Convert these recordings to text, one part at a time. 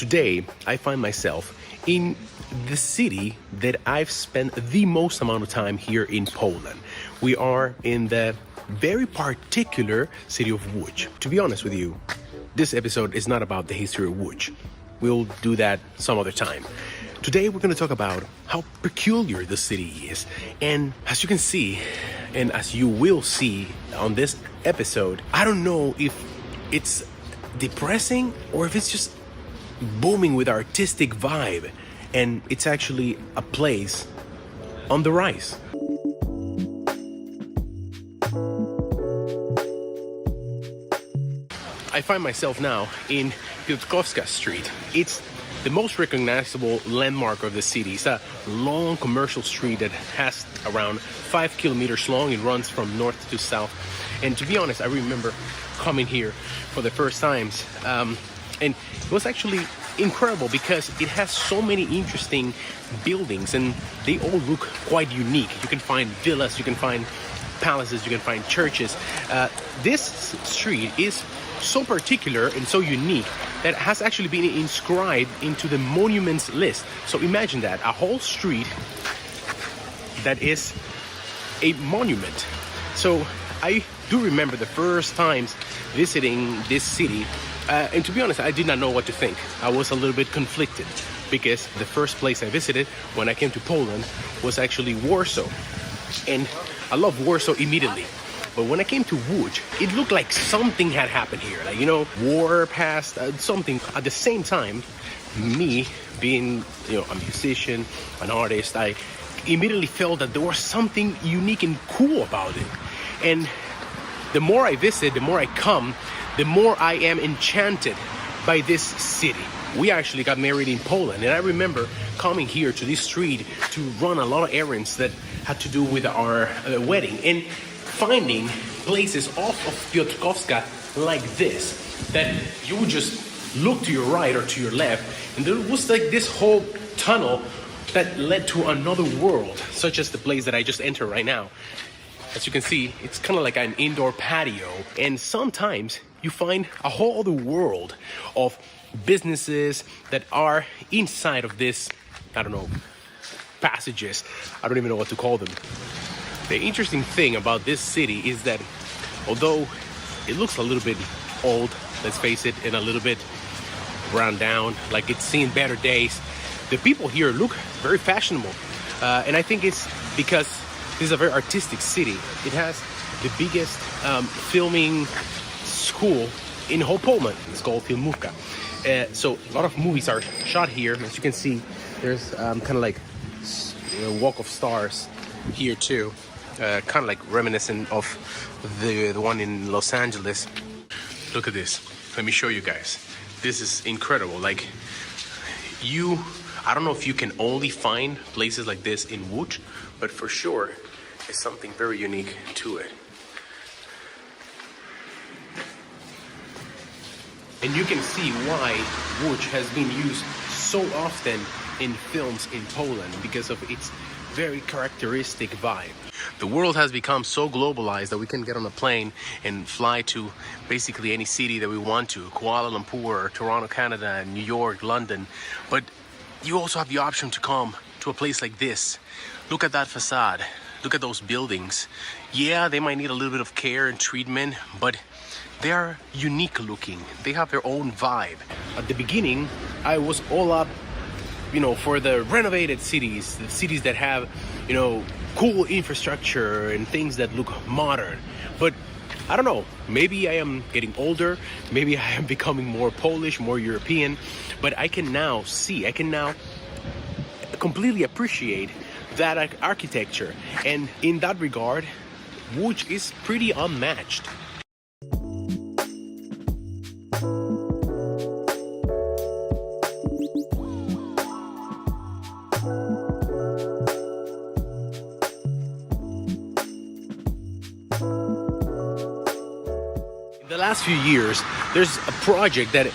Today, I find myself in the city that I've spent the most amount of time here in Poland. We are in the very particular city of Łódź. To be honest with you, this episode is not about the history of Łódź. We'll do that some other time. Today, we're going to talk about how peculiar the city is. And as you can see, and as you will see on this episode, I don't know if it's depressing or if it's just booming with artistic vibe. And it's actually a place on the rise. I find myself now in Piotrkowska street. It's the most recognizable landmark of the city. It's a long commercial street that has around 5 kilometers long. It runs from north to south. And to be honest, I remember coming here for the first times. And it was actually incredible because it has so many interesting buildings and they all look quite unique. You can find villas, you can find palaces, you can find churches. This street is so particular and so unique that has actually been inscribed into the monuments list. So imagine that, a whole street that is a monument. So I do remember the first times visiting this city, and to be honest, I did not know what to think. I was a little bit conflicted because the first place I visited when I came to Poland was actually Warsaw. And I love Warsaw immediately. But when I came to Łódź, it looked like something had happened here. Like, you know, war passed, something. At the same time, me being, a musician, an artist, I immediately felt that there was something unique and cool about it. And the more I visit, the more I come, the more I am enchanted by this city. We actually got married in Poland, and I remember coming here to this street to run a lot of errands that had to do with our wedding, and finding places off of Piotrkowska like this, that you would just look to your right or to your left, and there was like this whole tunnel that led to another world, such as the place that I just entered right now. As you can see, it's kind of like an indoor patio, and sometimes you find a whole other world of businesses that are inside of this, passages. I don't even know what to call them. The interesting thing about this city is that although it looks a little bit old, let's face it, and a little bit run down, like it's seen better days, the people here look very fashionable. And I think it's because this is a very artistic city. It has the biggest filming school in whole Poland. It's called Manufaktura. So a lot of movies are shot here. As you can see, there's kind of like Walk of Stars here too. Kind of like reminiscent of the one in Los Angeles. Look at this. Let me show you guys. This is incredible. Like I don't know if you can only find places like this in Łódź, but for sure it's something very unique to it. And you can see why Łódź has been used so often in films in Poland because of its very characteristic vibe. The world has become so globalized that we can get on a plane and fly to basically any city that we want to, Kuala Lumpur, Toronto, Canada, New York, London. But you also have the option to come to a place like this. Look at that facade. Look at those buildings. Yeah, they might need a little bit of care and treatment, but they are unique looking. They have their own vibe. At the beginning, I was all up, for the renovated cities, the cities that have, cool infrastructure and things that look modern. But I don't know, maybe I am getting older, maybe I am becoming more Polish, more European, but I can now completely appreciate that architecture. And in that regard, Łódź is pretty unmatched. The last few years, there's a project that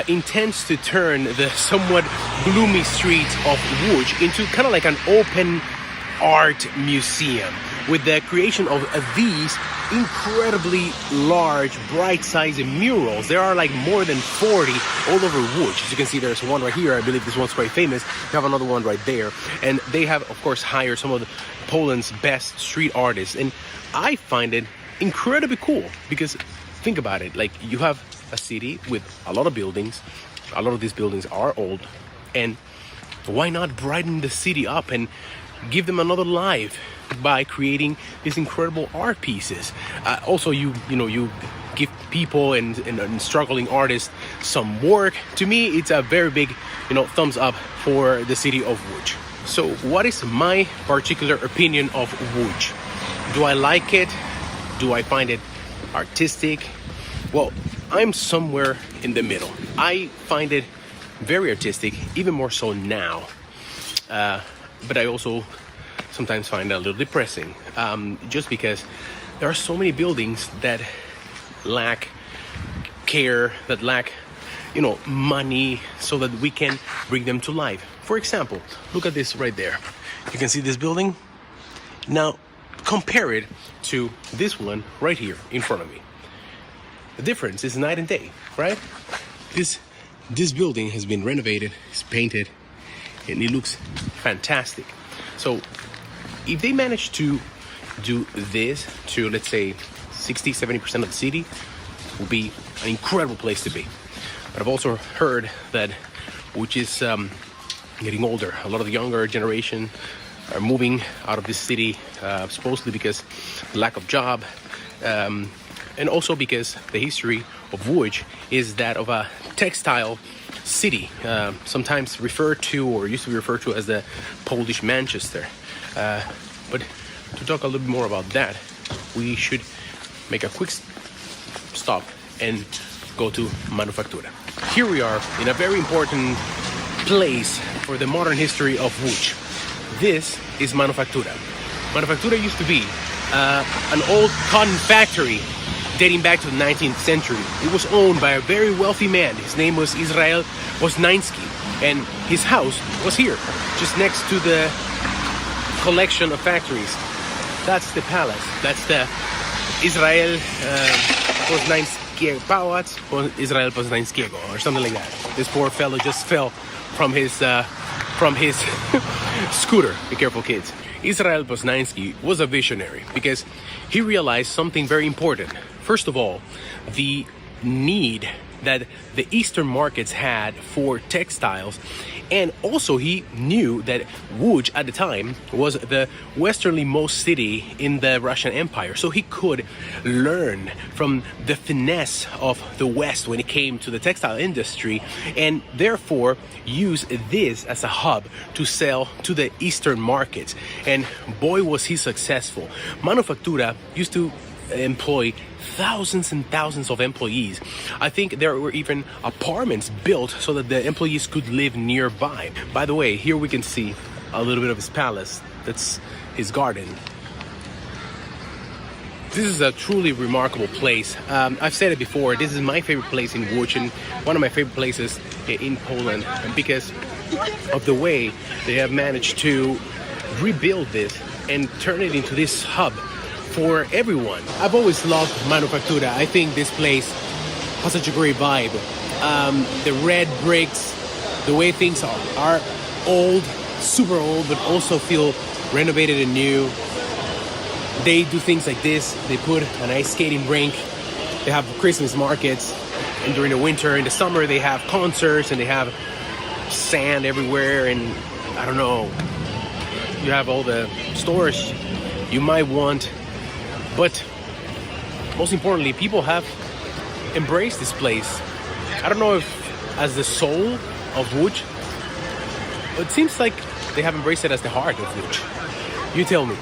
intends to turn the somewhat gloomy streets of Łódź into kind of like an open art museum with the creation of these incredibly large, bright-sized murals. There are like more than 40 all over Łódź. As you can see, there's one right here. I believe this one's quite famous. You have another one right there. And they have, of course, hired some of Poland's best street artists. And I find it incredibly cool because think about it. Like, you have a city with a lot of buildings. A lot of these buildings are old. And why not brighten the city up and give them another life by creating these incredible art pieces? Also, you give people and struggling artists some work. To me, it's a very big, thumbs up for the city of Łódź. So, what is my particular opinion of Łódź? Do I like it? Do I find it artistic? Well, I'm somewhere in the middle. I find it very artistic, even more so now. But I also sometimes find it a little depressing, just because there are so many buildings that lack care, that lack, money, so that we can bring them to life. For example, look at this right there. You can see this building. Now, compare it to this one right here in front of me. The difference is night and day, right? This building has been renovated, it's painted, and it looks fantastic. So if they manage to do this to, let's say, 60-70% of the city, it will be an incredible place to be. But I've also heard that Łódź is getting older. A lot of the younger generation are moving out of this city, supposedly because the lack of job, and also because the history of Łódź is that of a textile city, sometimes referred to or used to be referred to as the Polish Manchester. But to talk a little bit more about that, we should make a quick stop and go to Manufaktura. Here we are in a very important place for the modern history of Łódź. This is Manufaktura. Manufaktura used to be an old cotton factory dating back to the 19th century. It was owned by a very wealthy man. His name was Israel Poznański, and his house was here, just next to the collection of factories. That's the palace. That's the Israel Poznańskiego Pałac, Israel Poznańskiego, or something like that. This poor fellow just fell from his scooter. Be careful, kids. Israel Poznański was a visionary because he realized something very important. First of all, the need that the Eastern markets had for textiles, and also he knew that Łódź at the time was the westernly-most city in the Russian Empire, so he could learn from the finesse of the West when it came to the textile industry, and therefore use this as a hub to sell to the Eastern markets. And boy, was he successful. Manufaktura used to employ thousands and thousands of employees. I think there were even apartments built so that the employees could live nearby. By the way, here we can see a little bit of his palace. That's his garden. This is a truly remarkable place. I've said it before, this is my favorite place in Łódź, and one of my favorite places in Poland, because of the way they have managed to rebuild this and turn it into this hub for everyone. I've always loved Manufaktura. I think this place has such a great vibe. The red bricks, the way things are old, super old, but also feel renovated and new. They do things like this. They put an ice skating rink. They have Christmas markets. And during the winter and the summer, they have concerts and they have sand everywhere. And I don't know, you have all the stores you might want. But most importantly, people have embraced this place. I don't know if as the soul of Łódź, but it seems like they have embraced it as the heart of Łódź. You tell me.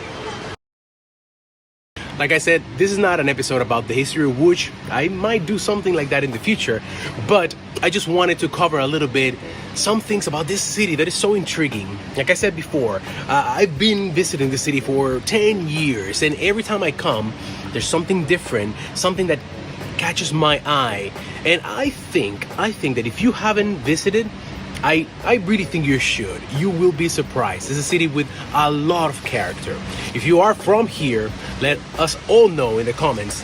Like I said, this is not an episode about the history of Łódź. I might do something like that in the future, but I just wanted to cover a little bit some things about this city that is so intriguing. Like I said before, I've been visiting the city for 10 years, and every time I come, there's something different, something that catches my eye. And I think that if you haven't visited, I really think you should. You will be surprised. It's a city with a lot of character. If you are from here, let us all know in the comments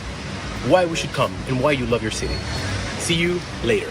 why we should come and why you love your city. See you later.